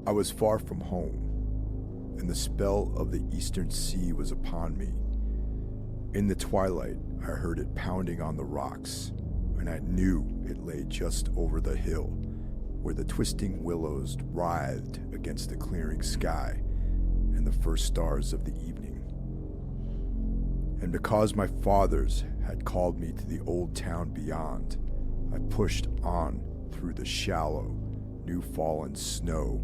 I was far from home, and the spell of the eastern sea was upon me. In the twilight, I heard it pounding on the rocks, and I knew it lay just over the hill, where the twisting willows writhed against the clearing sky and the first stars of the evening. And because my fathers had called me to the old town beyond, I pushed on through the shallow, new-fallen snow,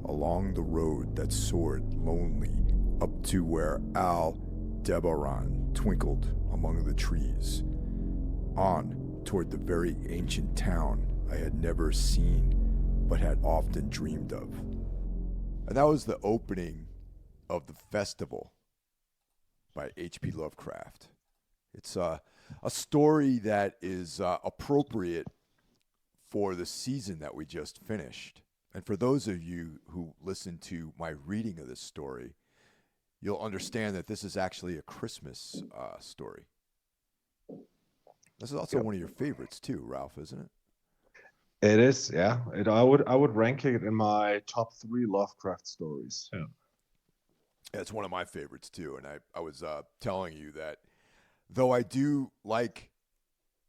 along the road that soared lonely up to where Aldebaran twinkled among the trees, on toward the very ancient town I had never seen but had often dreamed of. And that was the opening of The Festival by H.P. Lovecraft. It's a story that is appropriate for the season that we just finished. And for those of you who listen to my reading of this story, you'll understand that this is actually a Christmas story. This is also one of your favorites too, Ralph, isn't it? It is, yeah. I would rank it in my top 3 Lovecraft stories. Yeah. It's one of my favorites too. And I was telling you that though I do like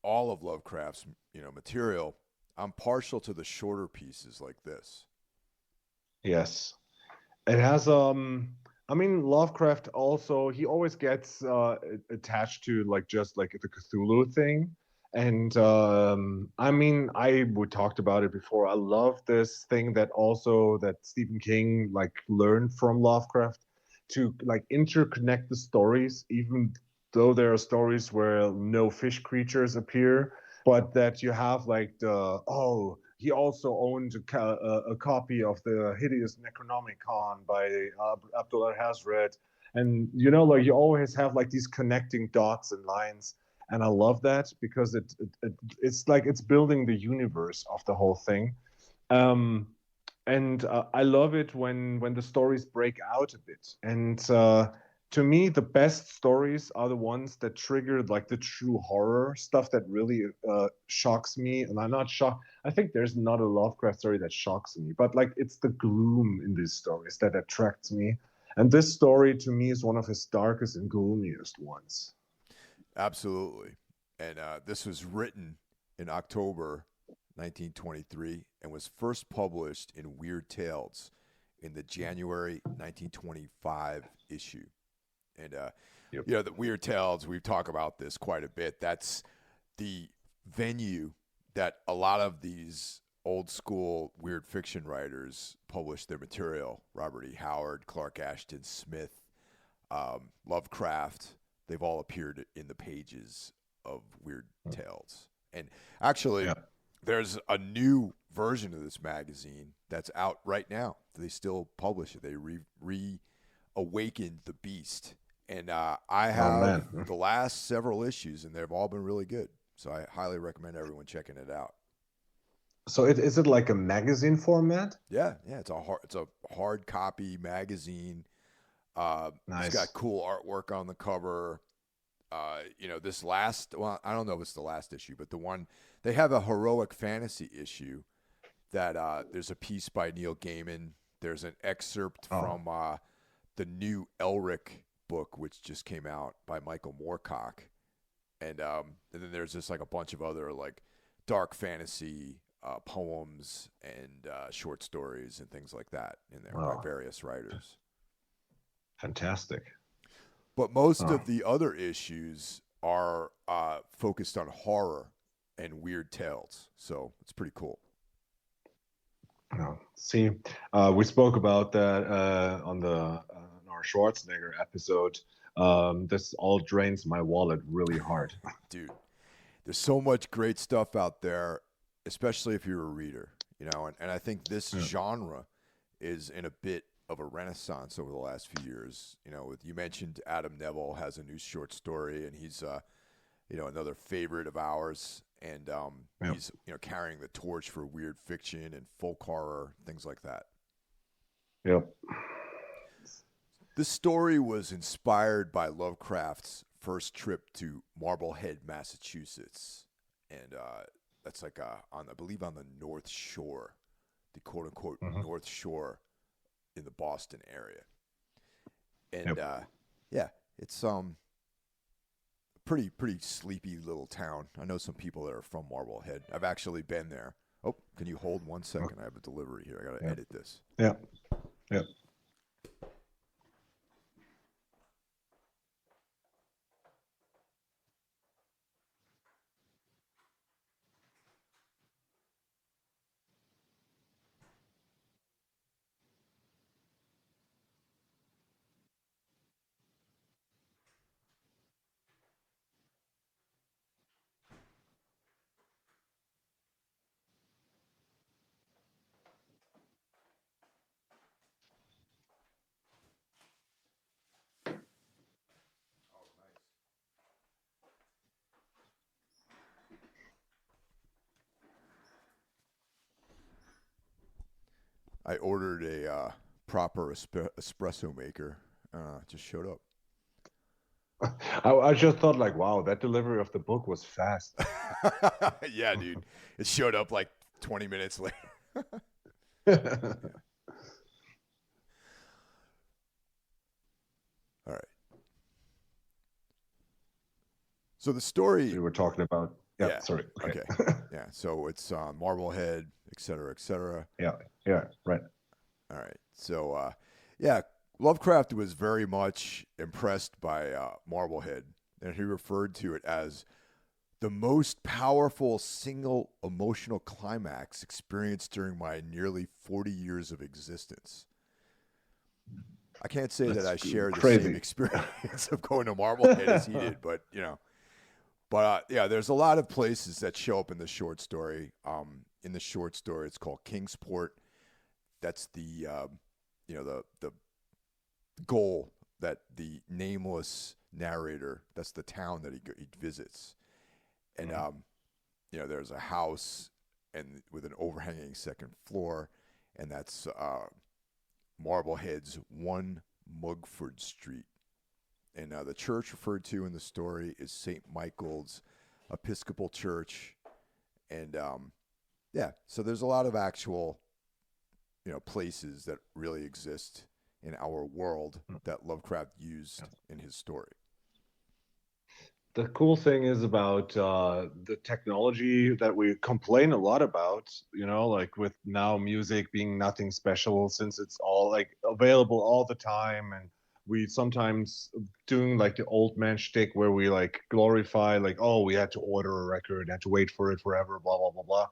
all of Lovecraft's material, I'm partial to the shorter pieces like this. Yes. It has Lovecraft also, he always gets attached to just like the Cthulhu thing. And we talked about it before. I love this thing that Stephen King learned from Lovecraft to interconnect the stories, even though there are stories where no fish creatures appear, but that you have he also owned a copy of the hideous Necronomicon by Abdullah Hazred. And, you always have these connecting dots and lines. And I love that because it's building the universe of the whole thing. I love it when the stories break out a bit. And to me, the best stories are the ones that trigger the true horror stuff that really shocks me. And I'm not shocked. I think there's not a Lovecraft story that shocks me, but it's the gloom in these stories that attracts me. And this story to me is one of his darkest and gloomiest ones. Absolutely. And this was written in October 1923 and was first published in Weird Tales in the January 1925 issue. And, the Weird Tales, we talk about this quite a bit. That's the venue that a lot of these old school weird fiction writers published their material. Robert E. Howard, Clark Ashton Smith, Lovecraft. They've all appeared in the pages of Weird Tales. And actually, there's a new version of this magazine that's out right now. They still publish it. They reawakened the beast. And I have the last several issues, and they've all been really good. So I highly recommend everyone checking it out. So is it like a magazine format? Yeah. It's a hard copy magazine. Nice. It's got cool artwork on the cover. This last, well, I don't know if it's the last issue, but the one, they have a heroic fantasy issue that there's a piece by Neil Gaiman. There's an excerpt from the new Elric book, which just came out by Michael Moorcock. And then there's just a bunch of other dark fantasy poems and short stories and things like that in there by various writers. Fantastic. But most of the other issues are focused on horror and weird tales. So it's pretty cool. See, we spoke about that on our Schwarzenegger episode. This all drains my wallet really hard. Dude, there's so much great stuff out there, especially if you're a reader, and I think this genre is in a bit of a renaissance over the last few years. You mentioned Adam Neville has a new short story, and he's another favorite of ours, and he's carrying the torch for weird fiction and folk horror, things like that. Yep. This story was inspired by Lovecraft's first trip to Marblehead, Massachusetts, and that's I believe on the North Shore, the quote unquote North Shore in the Boston area. And Yep. yeah, it's pretty sleepy little town. I know some people that are from Marblehead. I've actually been there. Oh, can you hold 1 second? I have a delivery here. I got to Yeah. edit this. Yeah. Yeah. I ordered a proper espresso maker. Just showed up. I just thought like, wow, that delivery of the book was fast. Yeah, dude. It showed up like 20 minutes later. All right. So the story. We were talking about. Yeah. Yeah. Sorry. Okay. Yeah. So it's Marblehead, et cetera, et cetera. Yeah. Yeah. Right. All right. So, yeah, Lovecraft was very much impressed by Marblehead, and he referred to it as the most powerful single emotional climax experienced during my nearly 40 years of existence. I can't say that I share the crazy. same experience of going to Marblehead as he did, but you know. But yeah, there's a lot of places that show up in the short story. In the short story, it's called Kingsport. That's the the goal that the nameless narrator. That's the town that he visits, and there's a house and with an overhanging second floor, and that's Marblehead's 1 Mugford Street. And the church referred to in the story is St. Michael's Episcopal Church. And yeah, so there's a lot of actual, places that really exist in our world that Lovecraft used in his story. The cool thing is about the technology that we complain a lot about, like with now music being nothing special since it's all like available all the time. And we sometimes doing like the old man shtick where we like glorify like, oh, we had to order a record, had to wait for it forever, blah, blah, blah, blah.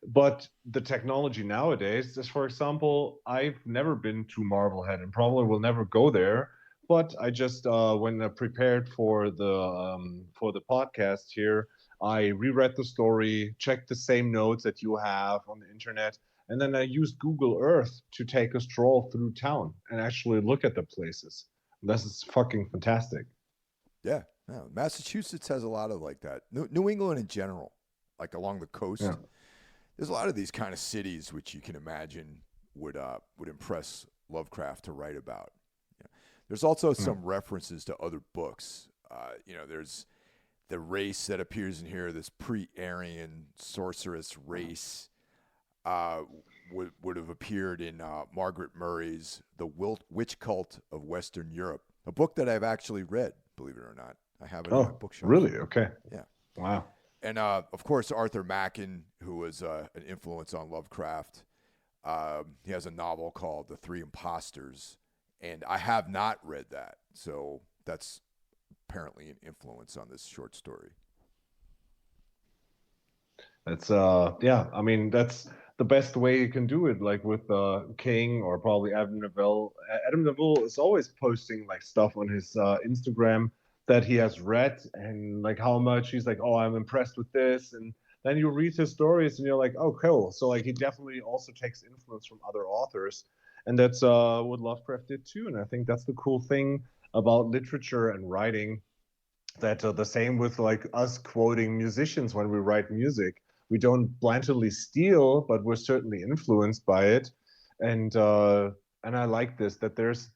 But the technology nowadays, just for example, I've never been to Marblehead and probably will never go there. But I just, when prepared for the podcast here, I reread the story, checked the same notes that you have on the internet, and then I used Google Earth to take a stroll through town and actually look at the places. This is fucking fantastic. Yeah, Massachusetts has a lot of like that. New England in general, like along the coast. Yeah. There's a lot of these kind of cities which you can imagine would impress Lovecraft to write about. There's also some references to other books. There's the race that appears in here, this pre-Aryan sorceress race, would have appeared in Margaret Murray's The Witch Cult of Western Europe, a book that I've actually read, believe it or not. I have it in my bookshelf. Really? Okay. Yeah. Wow. And, of course, Arthur Machen, who was an influence on Lovecraft. He has a novel called The Three Impostors, and I have not read that. So that's apparently an influence on this short story. That's I mean that's the best way you can do it, like with King or probably Adam Neville. Adam Neville is always posting like stuff on his Instagram that he has read and like how much he's like, oh, I'm impressed with this, and then you read his stories and you're like, oh, cool. So like he definitely also takes influence from other authors, and that's what Lovecraft did too. And I think that's the cool thing about literature and writing. That the same with like us quoting musicians when we write music. We don't blatantly steal, but we're certainly influenced by it. And I like this that there's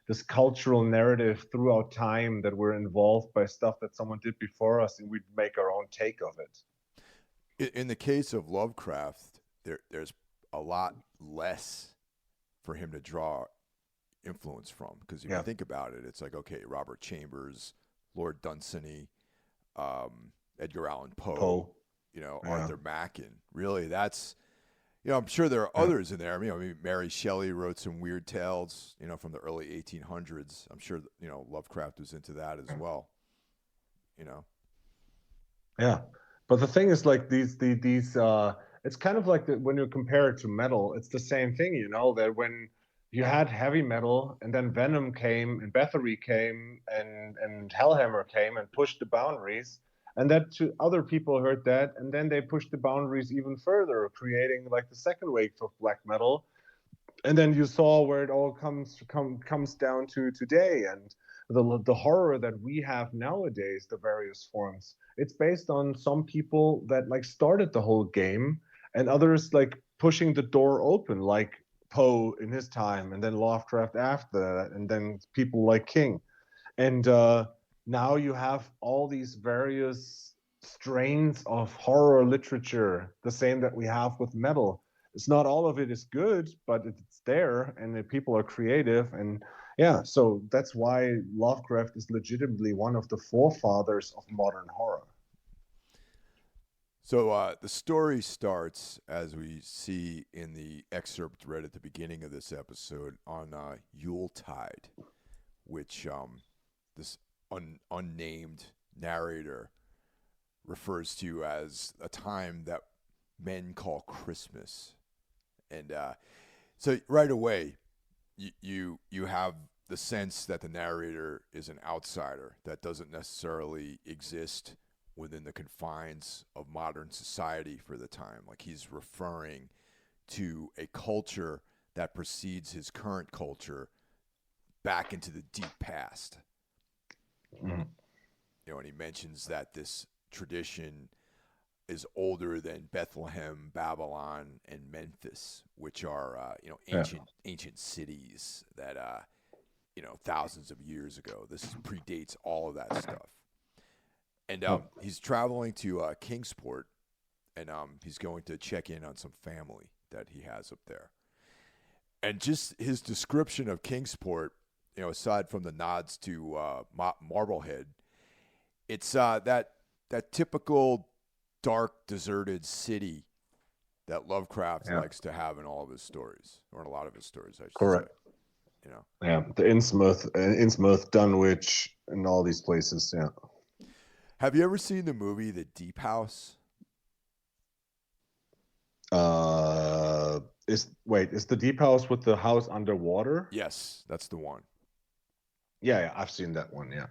this cultural narrative throughout time that we're involved by stuff that someone did before us, and we make our own take of it. In the case of Lovecraft, there's a lot less for him to draw influence from. Because if you Yeah. think about it, it's like, okay, Robert Chambers, Lord Dunsany, Edgar Allan Poe, Poe. Yeah. Arthur Machen. Really, that's, I'm sure there are Yeah. others in there. I mean, Mary Shelley wrote some weird tales, from the early 1800s. I'm sure, Lovecraft was into that as well, you know. Yeah, but the thing is, like these, it's kind of like when you compare it to metal, it's the same thing, that when you had heavy metal, and then Venom came, and Bathory came, and Hellhammer came, and pushed the boundaries, and that to other people heard that, and then they pushed the boundaries even further, creating like the second wave of black metal, and then you saw where it all comes down to today, and the horror that we have nowadays, the various forms, it's based on some people that like started the whole game, and others like pushing the door open, like Poe in his time, and then Lovecraft after that, and then people like King. And now you have all these various strains of horror literature, the same that we have with metal. It's not all of it is good, but it's there, and the people are creative. And yeah, so that's why Lovecraft is legitimately one of the forefathers of modern horror. So the story starts, as we see in the excerpt read at the beginning of this episode, on Yuletide, which this unnamed narrator refers to as a time that men call Christmas. And so right away, you have the sense that the narrator is an outsider that doesn't necessarily exist within the confines of modern society for the time. Like, he's referring to a culture that precedes his current culture back into the deep past. Mm-hmm. And he mentions that this tradition is older than Bethlehem, Babylon, and Memphis, which are ancient cities that thousands of years ago. This predates all of that stuff. And he's traveling to Kingsport, and he's going to check in on some family that he has up there. And just his description of Kingsport, aside from the nods to Marblehead, it's that typical dark, deserted city that Lovecraft likes to have in all of his stories, or in a lot of his stories, I should Correct. say. Yeah, the Innsmouth, Dunwich, and all these places. Yeah. Have you ever seen the movie The Deep House? Is the Deep House with the house underwater? Yes, that's the one. Yeah, I've seen that one. Yeah.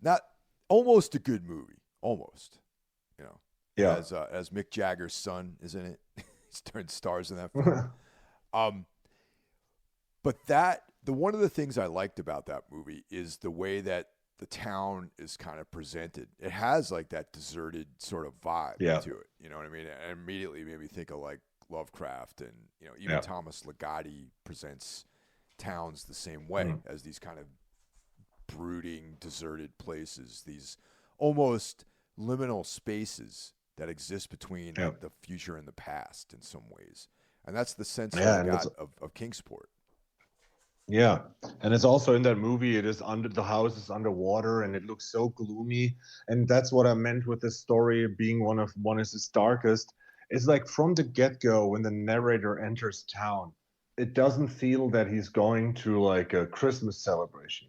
Not almost a good movie, almost. Yeah. As Mick Jagger's son is in it. He's turned stars in that film. But one of the things I liked about that movie is the way that the town is kind of presented. It has like that deserted sort of vibe to it. You know what I mean? And immediately made me think of like Lovecraft, and even Thomas Ligotti presents towns the same way, as these kind of brooding, deserted places, these almost liminal spaces that exist between the future and the past in some ways. And that's the sense that I got of Kingsport. Yeah, and it's also in that movie, it is the house is underwater, and it looks so gloomy. And that's what I meant with this story being one of its darkest. It's like from the get-go, when the narrator enters town, it doesn't feel that he's going to like a Christmas celebration,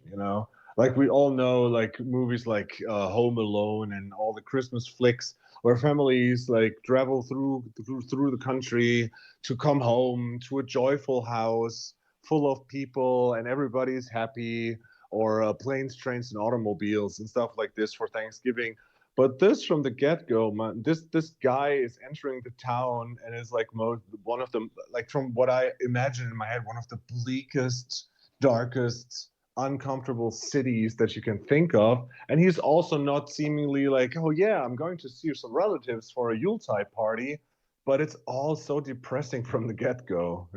Like we all know, like movies like Home Alone and all the Christmas flicks, where families like travel through the country to come home to a joyful house full of people, and everybody's happy, or planes, trains, and automobiles and stuff like this for Thanksgiving. But this, from the get-go, man, this guy is entering the town and is like one of the, like, from what I imagine in my head, one of the bleakest, darkest, uncomfortable cities that you can think of. And he's also not seemingly like, oh yeah, I'm going to see some relatives for a Yuletide party, but it's all so depressing from the get-go.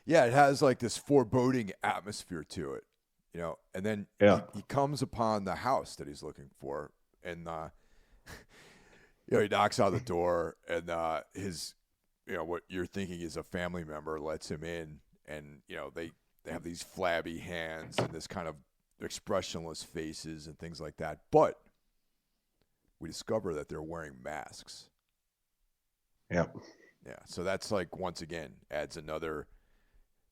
Yeah, it has like this foreboding atmosphere to it, and then he comes upon the house that he's looking for, and he knocks on the door, and his what you're thinking is a family member lets him in, and they have these flabby hands and this kind of expressionless faces and things like that. But we discover that they're wearing masks. Yeah. Yeah. So that's like, once again, adds another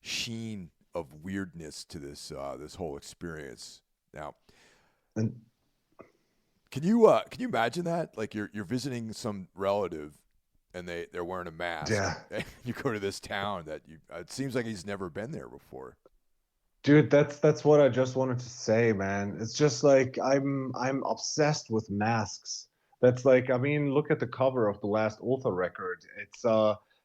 sheen of weirdness to this this whole experience. Now, And can you imagine that? Like you're visiting some relative and they're wearing a mask. yeah. And you go to this town that it seems like he's never been there before. Dude, that's what I just wanted to say, man. It's just like I'm obsessed with masks. That's like, I mean, look at the cover of the last Ultha record. It's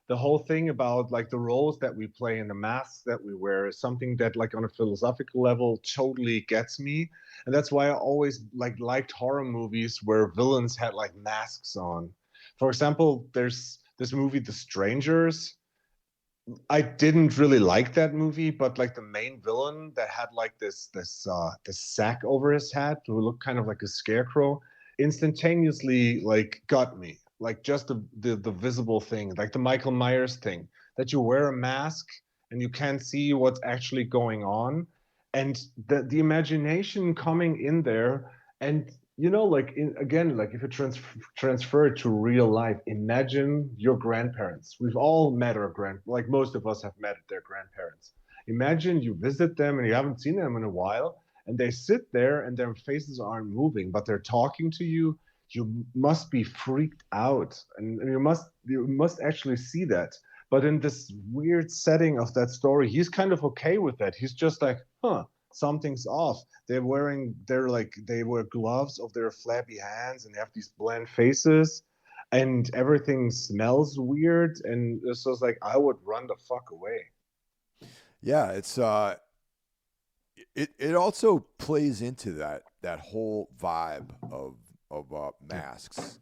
the whole thing about like the roles that we play and the masks that we wear is something that like on a philosophical level totally gets me. And that's why I always like liked horror movies where villains had like masks on. For example, there's this movie The Strangers. I didn't really like that movie, but like the main villain that had like this sack over his head who looked kind of like a scarecrow, instantaneously like got me. Like just the visible thing, like the Michael Myers thing, that you wear a mask and you can't see what's actually going on, and the imagination coming in there, and like again, like if you transfer it to real life, imagine your grandparents. We've all met our like most of us have met their grandparents. Imagine you visit them and you haven't seen them in a while, and they sit there and their faces aren't moving, but they're talking to you. You must be freaked out, and you must actually see that. But in this weird setting of that story, he's kind of okay with that. He's just like, huh, something's off. They wear gloves of their flabby hands and they have these bland faces, and everything smells weird. And it's just like, I would run the fuck away. Yeah, it's it also plays into that whole vibe of masks,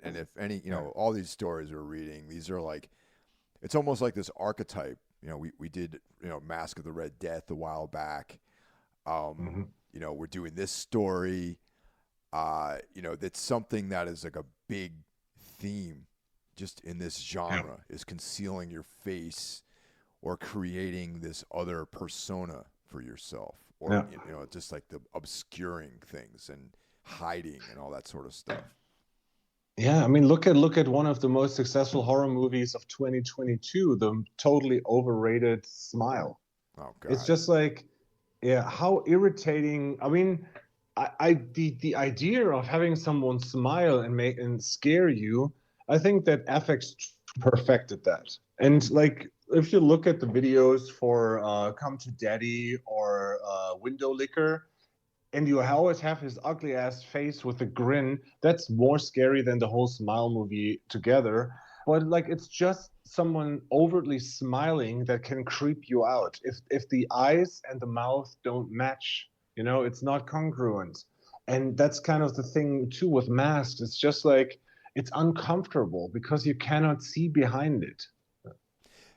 and if any, all these stories we're reading, these are like, it's almost like this archetype. We did, Mask of the Red Death a while back. Mm-hmm. We're doing this story. That's something that is like a big theme just in this genre, is concealing your face or creating this other persona for yourself, or just like the obscuring things and hiding and all that sort of stuff. Yeah, I mean, look at one of the most successful horror movies of 2022, the totally overrated Smile. Oh It's God. just like, yeah, how irritating. I mean, the idea of having someone smile and make and scare you, I think that FX perfected that. And like, if you look at the videos for Come to Daddy or Window Licker, and you always have his ugly ass face with a grin, that's more scary than the whole Smile movie together. But like, it's just someone overtly smiling that can creep you out if the eyes and the mouth don't match. It's not congruent. And that's kind of the thing too with masks. It's just like, it's uncomfortable because you cannot see behind it.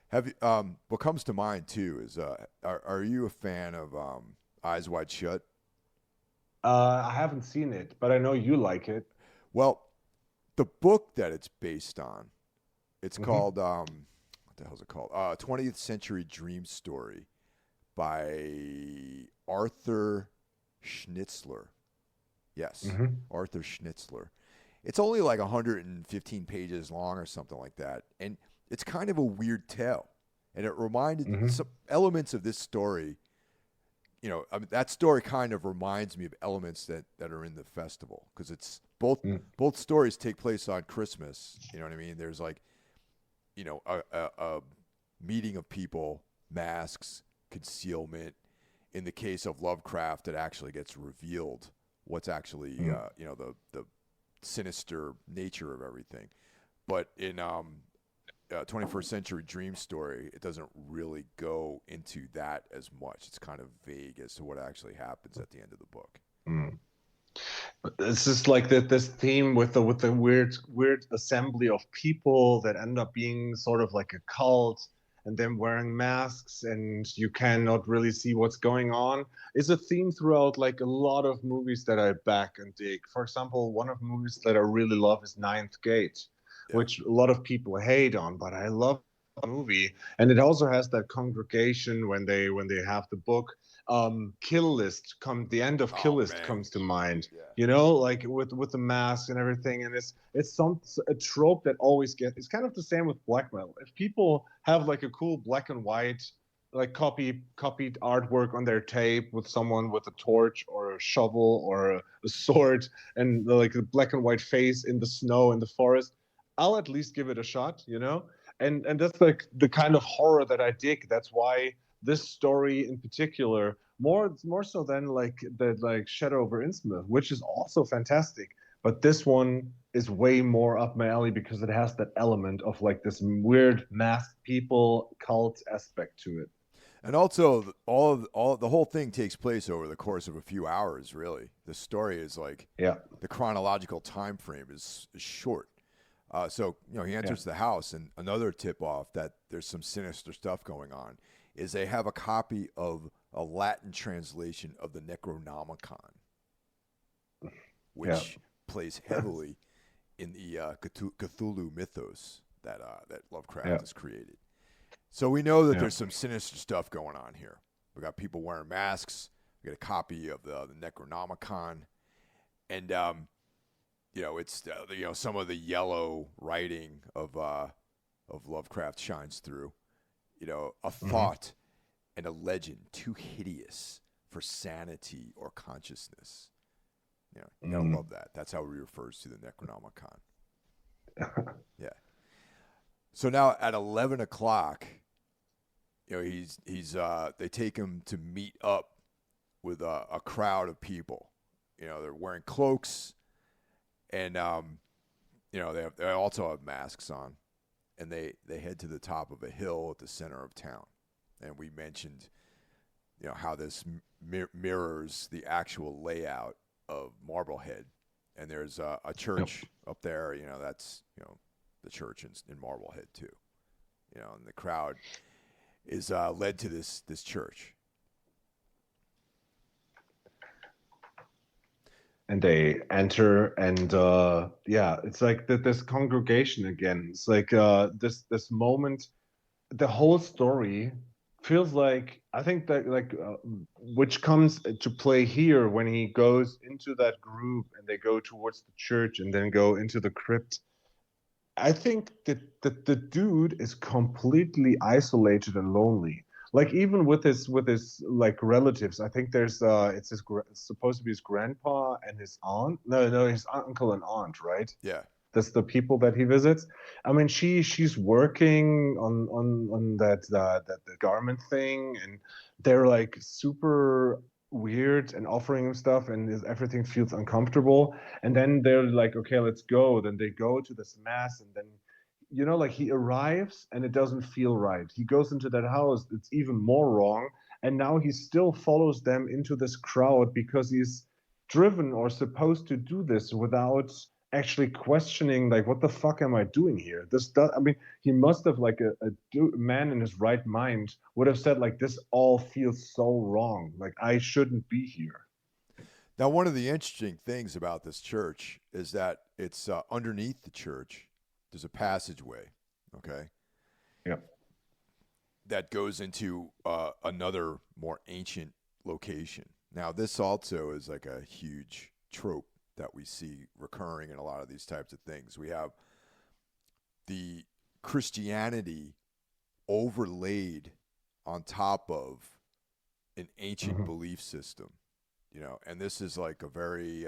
Have you, what comes to mind too is, are you a fan of Eyes Wide Shut? I haven't seen it, but I know you like it. Well, the book that it's based on, it's Mm-hmm. called what the hell is it called? 20th Century Dream Story by Arthur Schnitzler. Yes, Mm-hmm. Arthur Schnitzler. It's only like 115 pages long or something like that, and it's kind of a weird tale. And it reminded Mm-hmm. some elements of this story. I mean, that story kind of reminds me of elements that are in the festival, because it's both stories take place on Christmas. You know what I mean? There's like, a meeting of people, masks, concealment. In the case of Lovecraft, it actually gets revealed what's actually the sinister nature of everything. But in 21st Century Dream Story, it doesn't really go into that as much. It's kind of vague as to what actually happens at the end of the book. Mm. It's just like that this theme with the weird assembly of people that end up being sort of like a cult, and them wearing masks, and you cannot really see what's going on, is a theme throughout like a lot of movies that I back and dig. For example, one of the movies that I really love is Ninth Gate, Yeah. which a lot of people hate on, but I love movie, and it also has that congregation when they have the book. Kill List come the end of Kill Oh List man, comes to mind. yeah. You know, like with the mask and everything, and it's some a trope that always gets. It's kind of the same with black metal. If people have like a cool black and white like copied artwork on their tape with someone with a torch or a shovel or a sword and like a black and white face in the snow in the forest, I'll at least give it a shot, you know? And that's like the kind of horror that I dig. That's why this story in particular, more so than like the like Shadow over Innsmouth, which is also fantastic. But this one is way more up my alley because it has that element of like this weird masked people cult aspect to it. And also, all the whole thing takes place over the course of a few hours. Really, the story is like Yeah, the chronological time frame is short. So he yeah. enters the house, and another tip off that there's some sinister stuff going on is they have a copy of a Latin translation of the Necronomicon, Yeah. which plays heavily in the Cthulhu mythos that Lovecraft Yeah. has created. So we know that Yeah. there's some sinister stuff going on here. We got people wearing masks. We got a copy of the Necronomicon, and it's some of the yellow writing of Lovecraft shines through. A Hmm. thought and a legend too hideous for sanity or consciousness. You gotta Mm. love that. That's how he refers to the Necronomicon. Yeah. So now at 11 o'clock, they take him to meet up with a crowd of people. They're wearing cloaks, and they also have masks on, and they head to the top of a hill at the center of town. And we mentioned how this mirrors the actual layout of Marblehead, and there's a Yep. church up there. That's the church in Marblehead too. And the crowd is led to this church. And they enter, and yeah, it's like this congregation again. It's like this moment. The whole story feels like I think that like which comes to play here when he goes into that group and they go towards the church and then go into the crypt. I think that the dude is completely isolated and lonely. Like even with his like relatives, I think there's it's supposed to be his grandpa and his aunt. No, his uncle and aunt, right? Yeah. That's the people that he visits. I mean, she's working on that the garment thing, and they're like super weird and offering him stuff, and everything feels uncomfortable. And then they're like, okay, let's go. Then they go to this mass, and then like he arrives and it doesn't feel right. He goes into that house, it's even more wrong, and now he still follows them into this crowd because he's driven or supposed to do this without actually questioning like what the fuck am I doing here. This does, I mean, he must have like a man in his right mind would have said like this all feels so wrong, like I shouldn't be here. Now, one of the interesting things about this church is that it's underneath the church. There's a passageway, okay, Yeah. that goes into another more ancient location. Now, this also is like a huge trope that we see recurring in a lot of these types of things. We have the Christianity overlaid on top of an ancient Hmm. belief system, and this is like a very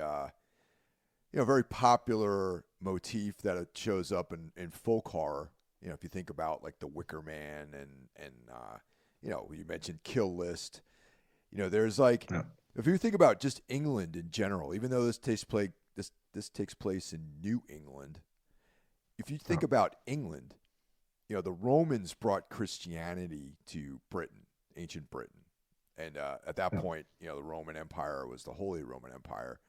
very popular motif that it shows up in folk horror. If you think about like the Wicker Man and you mentioned Kill List. There's like, Yeah. if you think about just England in general, even though this takes place in New England. If you Yeah. think about England, the Romans brought Christianity to Britain, ancient Britain, and at that Yeah. point, the Roman Empire was the Holy Roman Empire.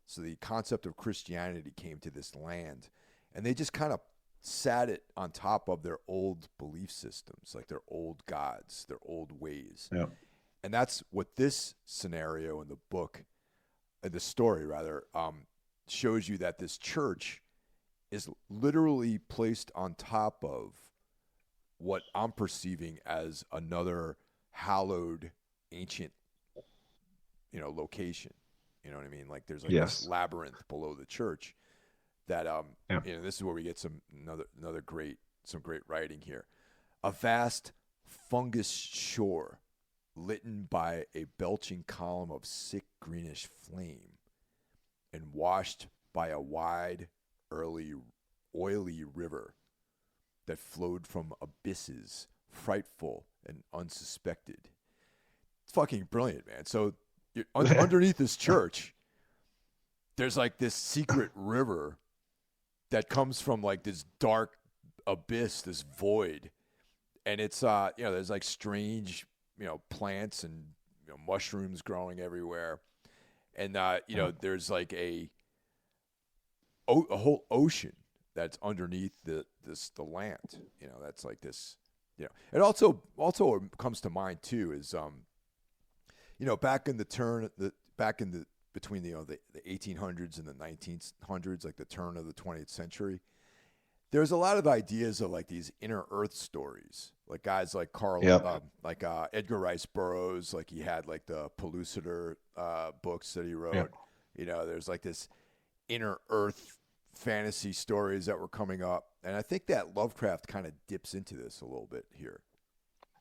So the concept of Christianity came to this land, and they just kind of sat it on top of their old belief systems, like their old gods, their old ways. Yeah. And that's what this scenario in the book, the story rather, shows you, that this church is literally placed on top of what I'm perceiving as another hallowed ancient, location. You know what I mean? Like there's like this Yes. labyrinth below the church that Yeah. this is where we get some great writing here. A vast fungus shore litten by a belching column of sick greenish flame and washed by a wide, oily river that flowed from abysses frightful and unsuspected. It's fucking brilliant, man. So underneath this church, there's like this secret river that comes from like this dark abyss, this void, and it's there's like strange plants and mushrooms growing everywhere, and there's like a whole ocean that's underneath the land. That's like this. It also comes to mind too is back in the between the 1800s and the 1900s, like the turn of the 20th century, there's a lot of ideas of like these inner Earth stories, like guys like Edgar Rice Burroughs, like he had like the Pellucidar books that he wrote. Yep. There's like this inner Earth fantasy stories that were coming up, and I think that Lovecraft kind of dips into this a little bit here.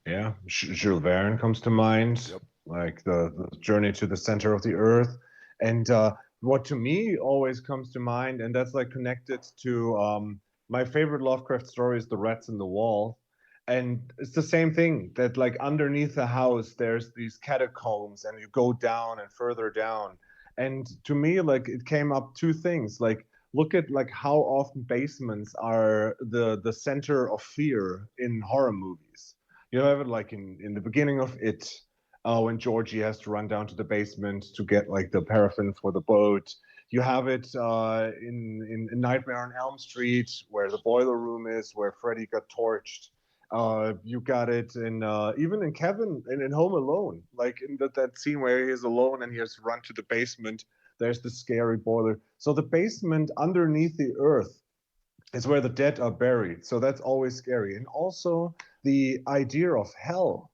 Yeah, Jules Verne comes to mind, Yep. like the journey to the center of the earth. And what to me always comes to mind, and that's like connected to my favorite Lovecraft story is The Rats in the Wall. And it's the same thing that like underneath the house, there's these catacombs and you go down and further down. And to me, like it came up two things, like look at like how often basements are the center of fear in horror movies. You have it like in the beginning of It, when Georgie has to run down to the basement to get like the paraffin for the boat. You have it in Nightmare on Elm Street, where the boiler room is, where Freddy got torched. You got it in even in Kevin in Home Alone, like in that scene where he is alone and he has to run to the basement. There's the scary boiler. So the basement underneath the earth is where the dead are buried. So that's always scary. And also the idea of hell,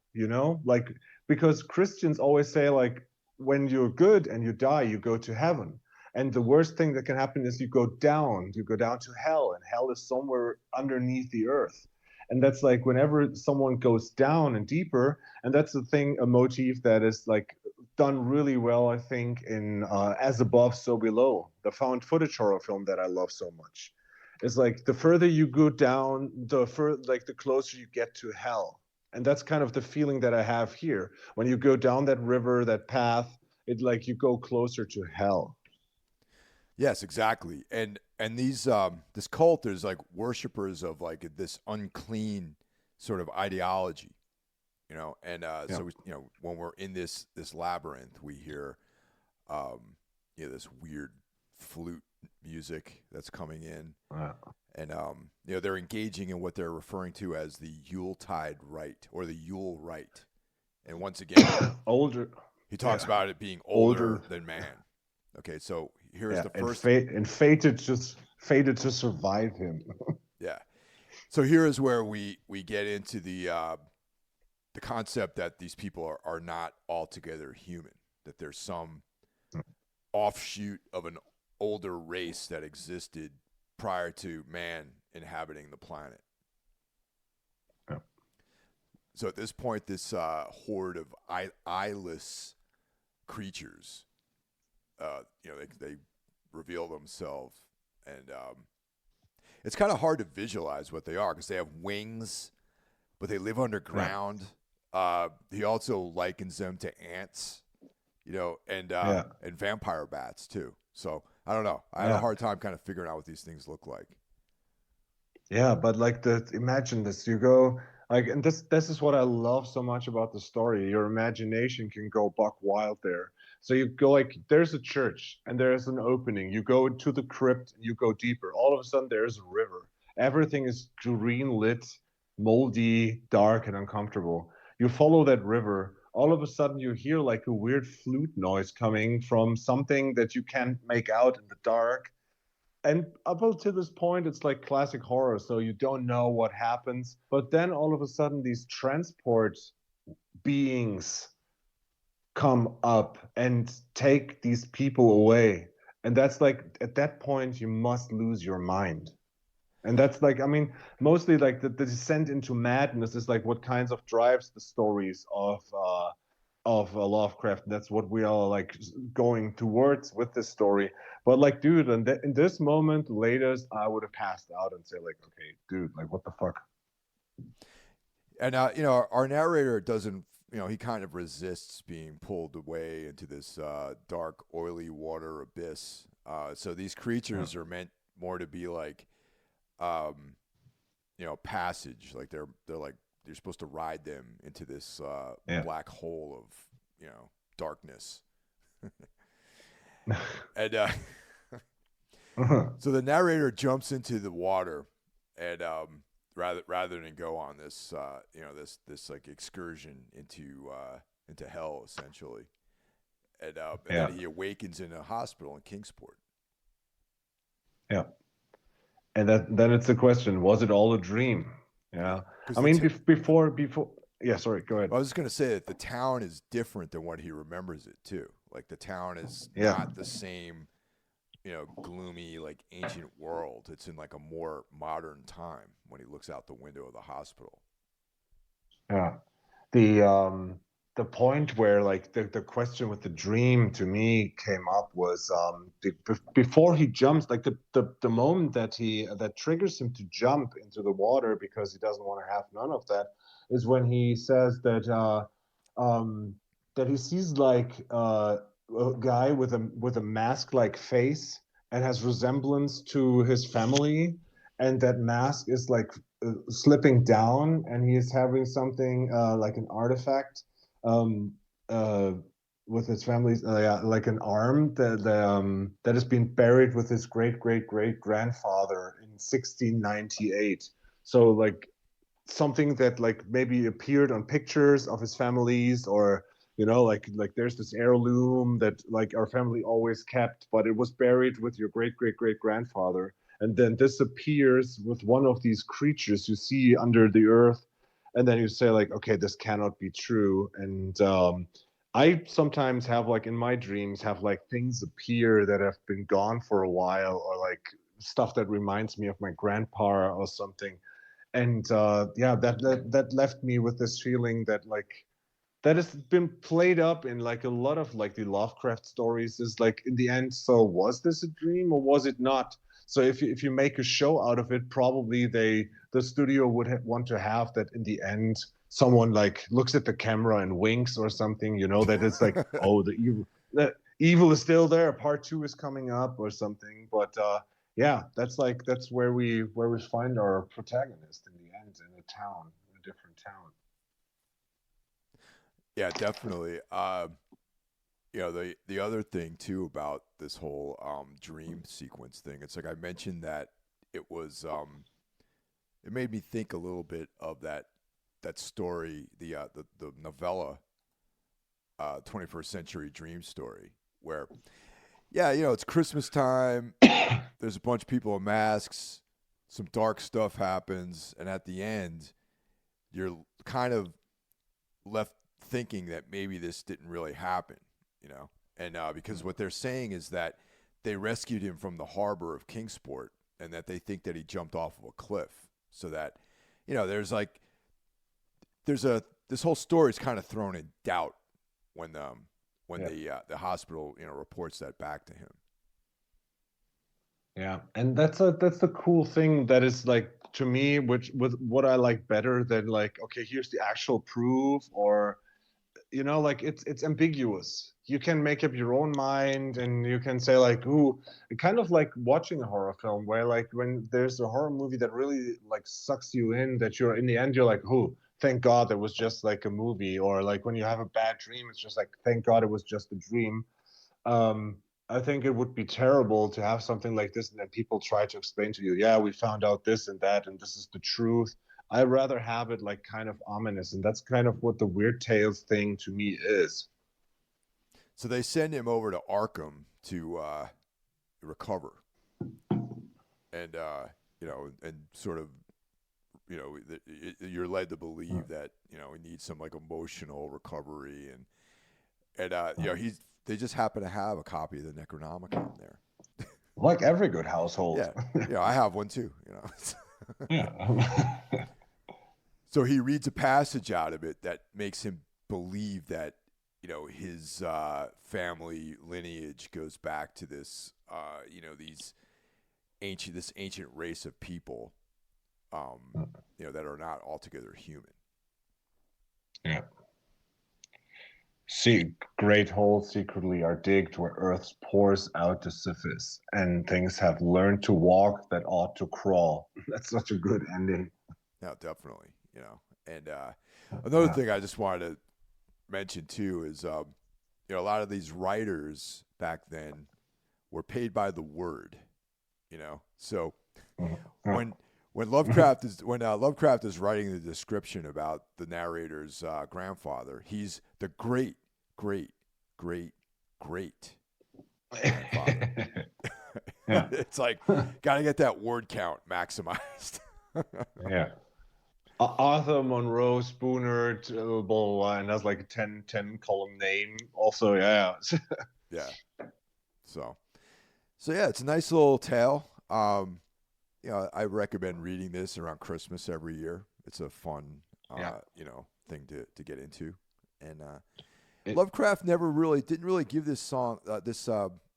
like because Christians always say like when you're good and you die, you go to heaven. And the worst thing that can happen is you go down to hell, and hell is somewhere underneath the earth. And that's like whenever someone goes down and deeper, and that's the thing, a motif that is like done really well, I think, in As Above, So Below, the found footage horror film that I love so much. It's like the further you go down, the closer you get to hell. And that's kind of the feeling that I have here. When you go down that river, that path, it like you go closer to hell. Yes, exactly. And these this cult is like worshipers of like this unclean sort of ideology, And so when we're in this labyrinth, we hear this weird flute music that's coming in, and they're engaging in what they're referring to as the Yuletide rite or the Yule rite. And once again, older. He talks about it being older than man. Okay, so here's the first and fated to survive him. Yeah. So here is where we get into the concept that these people are not altogether human, that there's some offshoot of an older race that existed prior to man inhabiting the planet. Yeah. So at this point, this horde of eyeless creatures, they reveal themselves, and it's kind of hard to visualize what they are because they have wings, but they live underground. He also likens them to ants, and vampire bats too. So I don't know. I had a hard time kind of figuring out what these things look like. Yeah, but like imagine this. You go like, and this is what I love so much about the story. Your imagination can go buck wild there. So you go like, there's a church and there's an opening. You go to the crypt and you go deeper. All of a sudden there's a river. Everything is green lit, moldy, dark, and uncomfortable. You follow that river. All of a sudden you hear like a weird flute noise coming from something that you can't make out in the dark. and up until this point, it's like classic horror, so you don't know what happens. But then all of a sudden, these transport beings come up and take these people away. And that's like, at that point, you must lose your mind. And that's like, I mean, mostly like the descent into madness is like what kinds of drives the stories of Lovecraft. That's what we are like going towards with this story. But like, dude, in this moment, latest, I would have passed out and say like, okay, dude, like, what the fuck? And you know, our narrator doesn't. You know, he kind of resists being pulled away into this dark, oily water abyss. So these Yeah, creatures are meant more to be like, um, you know, passage. Like they're like you're supposed to ride them into this yeah. black hole of, you know, darkness. And so the narrator jumps into the water, and rather than go on this you know, this like excursion into hell essentially, and then Yeah, he awakens in a hospital in Kingsport. yeah. And then it's the question: was it all a dream? Yeah. Because I mean, before. Yeah. Sorry. Go ahead. I was just gonna say that the town is different than what he remembers it too. Like the town is Yeah. not the same, you know, gloomy like ancient world. It's in like a more modern time when he looks out the window of the hospital. Yeah. The point where like the question with the dream to me came up was before he jumps, like the moment that he that triggers him to jump into the water because he doesn't want to have none of that is when he says um that he sees like a guy with a mask like face and has resemblance to his family, and that mask is like slipping down, and he is having something like an artifact um, uh, with his family, yeah, like an arm that has been buried with his great grandfather in 1698. So like something that like maybe appeared on pictures of his families, or like there's this heirloom that like our family always kept, but it was buried with your great grandfather, and then disappears with one of these creatures you see under the earth, and then you say like, okay, this cannot be true. And I sometimes have like in my dreams have like things appear that have been gone for a while, or like stuff that reminds me of my grandpa or something. And yeah, that left me with this feeling that like that has been played up in like a lot of like the Lovecraft stories is like in the end, so was this a dream or was it not? So if you make a show out of it, probably the studio would want to have that in the end someone like looks at the camera and winks or something, that it's like, oh, the evil is still there, part two is coming up or something. But yeah, that's where we find our protagonist in the end, in a town, in a different town. Yeah, definitely. You know, the other thing too about this whole dream sequence thing, it's like I mentioned that it was it made me think a little bit of that story, the novella, 21st Century Dream Story, where, yeah, you know, it's Christmas time. There's a bunch of people in masks. Some dark stuff happens, and at the end, you're kind of left thinking that maybe this didn't really happen, you know? And because what they're saying is that they rescued him from the harbor of Kingsport, and that they think that he jumped off of a cliff. So that, you know, there's a this whole story is kind of thrown in doubt when Yeah. the hospital, you know, reports that back to him. Yeah, and that's the cool thing that is like to me, which with what I like better than like, okay, here's the actual proof, or like it's ambiguous. You can make up your own mind, and you can say like, ooh, kind of like watching a horror film where like when there's a horror movie that really like sucks you in, that you're in the end you're like, oh, thank God it was just like a movie. Or like when you have a bad dream, it's just like, thank God it was just a dream. um, I think it would be terrible to have something like this and then people try to explain to you, yeah, we found out this and that, and this is the truth. I'd rather have it like kind of ominous, and that's kind of what the Weird Tales thing to me is. So they send him over to Arkham to recover. and and sort of, you're led to believe that he needs some like emotional recovery, and they just happen to have a copy of the Necronomicon there. Like every good household. Yeah, I have one too. Yeah. So he reads a passage out of it that makes him believe that his family lineage goes back to this this ancient race of people that are not altogether human. Yeah. See, great holes secretly are digged where earth pours out to Sisyphus, and things have learned to walk that ought to crawl. That's such a good ending. Yeah, definitely. And another thing I just wanted to mention too is a lot of these writers back then were paid by the word. So when Lovecraft is writing the description about the narrator's grandfather, he's the great grandfather. Yeah. It's like gotta get that word count maximized. Yeah. Arthur Monroe Spooner, blah, blah, blah, and that's like a 10 column name. Also, yeah. Yeah. So yeah, it's a nice little tale. I recommend reading this around Christmas every year. It's a fun, thing to get into. And Lovecraft didn't really give this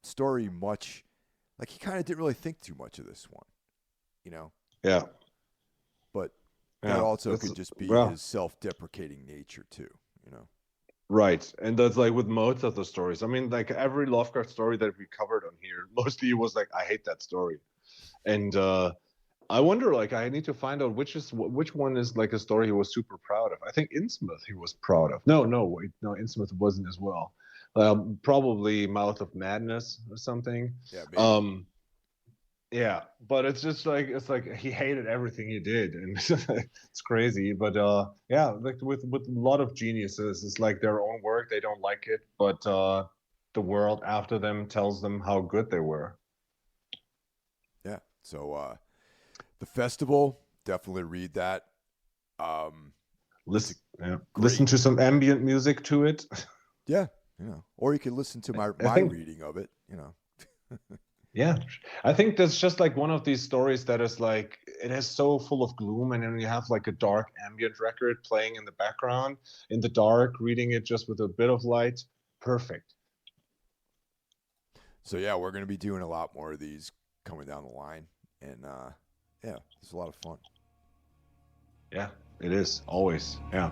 story much. Like he kind of didn't really think too much of this one, Yeah. But Yeah. that also could just be his self-deprecating nature too, Right. And that's like with most of the stories. I mean, like every Lovecraft story that we covered on here, mostly it was like, I hate that story. And I wonder, like, I need to find out which one is like a story he was super proud of. I think Innsmouth he was proud of. No, wait, no, Innsmouth wasn't as well. Probably Mouth of Madness or something. Yeah, maybe. Yeah, but it's like he hated everything he did, and it's crazy. But yeah, like with a lot of geniuses, it's like their own work, they don't like it, but the world after them tells them how good they were. Yeah. So the festival, definitely read that. Listen to some ambient music to it. Yeah, or you can listen to my reading of it. Yeah, I think that's just like one of these stories that is like, it is so full of gloom, and then you have like a dark ambient record playing in the background, in the dark, reading it just with a bit of light. Perfect. So yeah, we're going to be doing a lot more of these coming down the line, and yeah, it's a lot of fun. Yeah, it is always. Yeah.